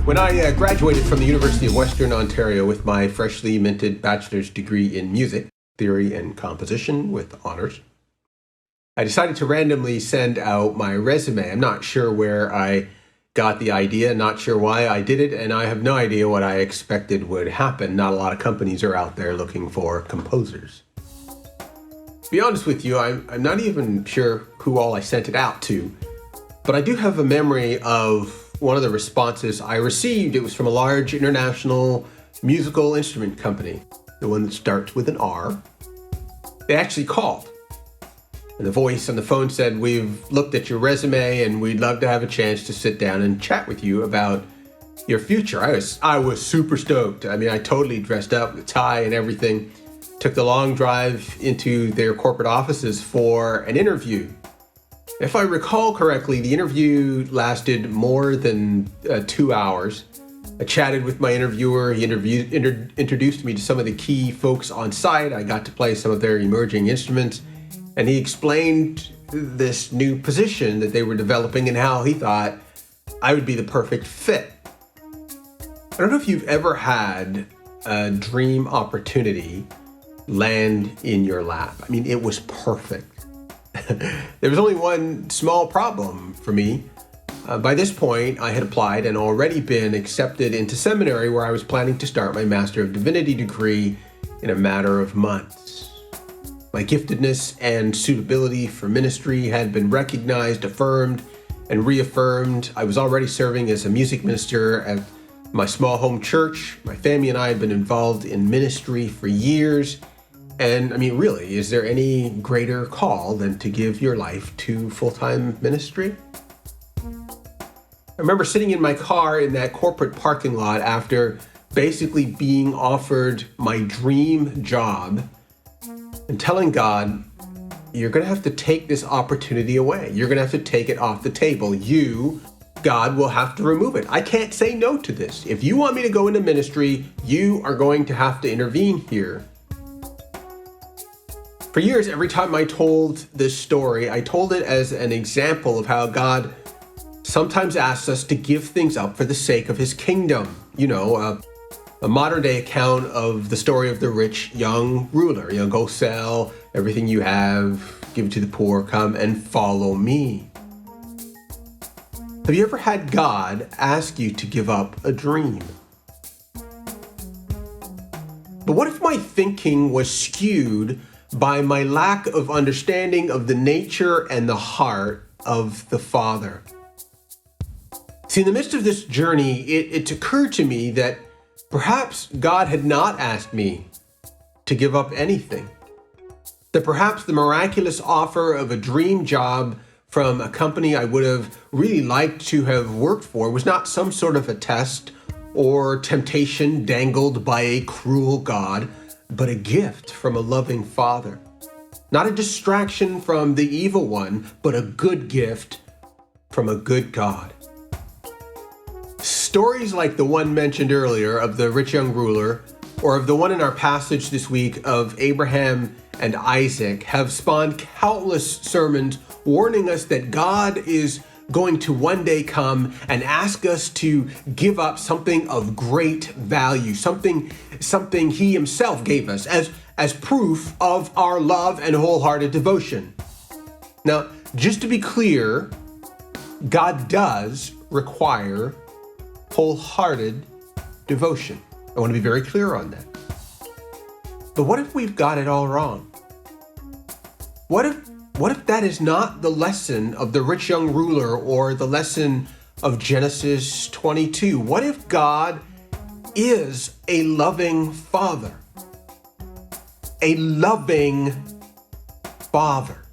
When I graduated from the University of Western Ontario with my freshly minted bachelor's degree in music, theory, and composition with honors, I decided to randomly send out my resume. I'm not sure where I got the idea, not sure why I did it, and I have no idea what I expected would happen. Not a lot of companies are out there looking for composers. To be honest with you, I'm not even sure who all I sent it out to, but I do have a memory of one of the responses I received. It was from a large international musical instrument company, the one that starts with an R. They actually called, and the voice on the phone said, "We've looked at your resume and we'd love to have a chance to sit down and chat with you about your future." I was super stoked. I mean, I totally dressed up with a tie and everything, took the long drive into their corporate offices for an interview. If I recall correctly, the interview lasted more than 2 hours. I chatted with my interviewer. He introduced me to some of the key folks on site. I got to play some of their emerging instruments, and he explained this new position that they were developing and how he thought I would be the perfect fit. I don't know if you've ever had a dream opportunity land in your lap. I mean, it was perfect. There was only one small problem for me. By this point, I had applied and already been accepted into seminary where I was planning to start my Master of Divinity degree in a matter of months. My giftedness and suitability for ministry had been recognized, affirmed, and reaffirmed. I was already serving as a music minister at my small home church. My family and I had been involved in ministry for years. And I mean, really, is there any greater call than to give your life to full-time ministry? I remember sitting in my car in that corporate parking lot after basically being offered my dream job and telling God, "You're going to have to take this opportunity away. You're going to have to take it off the table. You, God, will have to remove it. I can't say no to this. If you want me to go into ministry, you are going to have to intervene here." For years, every time I told this story, I told it as an example of how God sometimes asks us to give things up for the sake of his kingdom. You know, a modern day account of the story of the rich young ruler. You know, go sell everything you have, give it to the poor, come and follow me. Have you ever had God ask you to give up a dream? But what if my thinking was skewed by my lack of understanding of the nature and the heart of the Father? See, in the midst of this journey, it occurred to me that perhaps God had not asked me to give up anything. That perhaps the miraculous offer of a dream job from a company I would have really liked to have worked for was not some sort of a test or temptation dangled by a cruel God, but a gift from a loving Father. Not a distraction from the evil one, but a good gift from a good God. Stories like the one mentioned earlier of the rich young ruler, or of the one in our passage this week of Abraham and Isaac, have spawned countless sermons warning us that God is going to one day come and ask us to give up something of great value, something he himself gave us as proof of our love and wholehearted devotion. Now, just to be clear, God does require wholehearted devotion. I want to be very clear on that. But what if we've got it all wrong? What if that is not the lesson of the rich young ruler or the lesson of Genesis 22? What if God is a loving Father? A loving Father.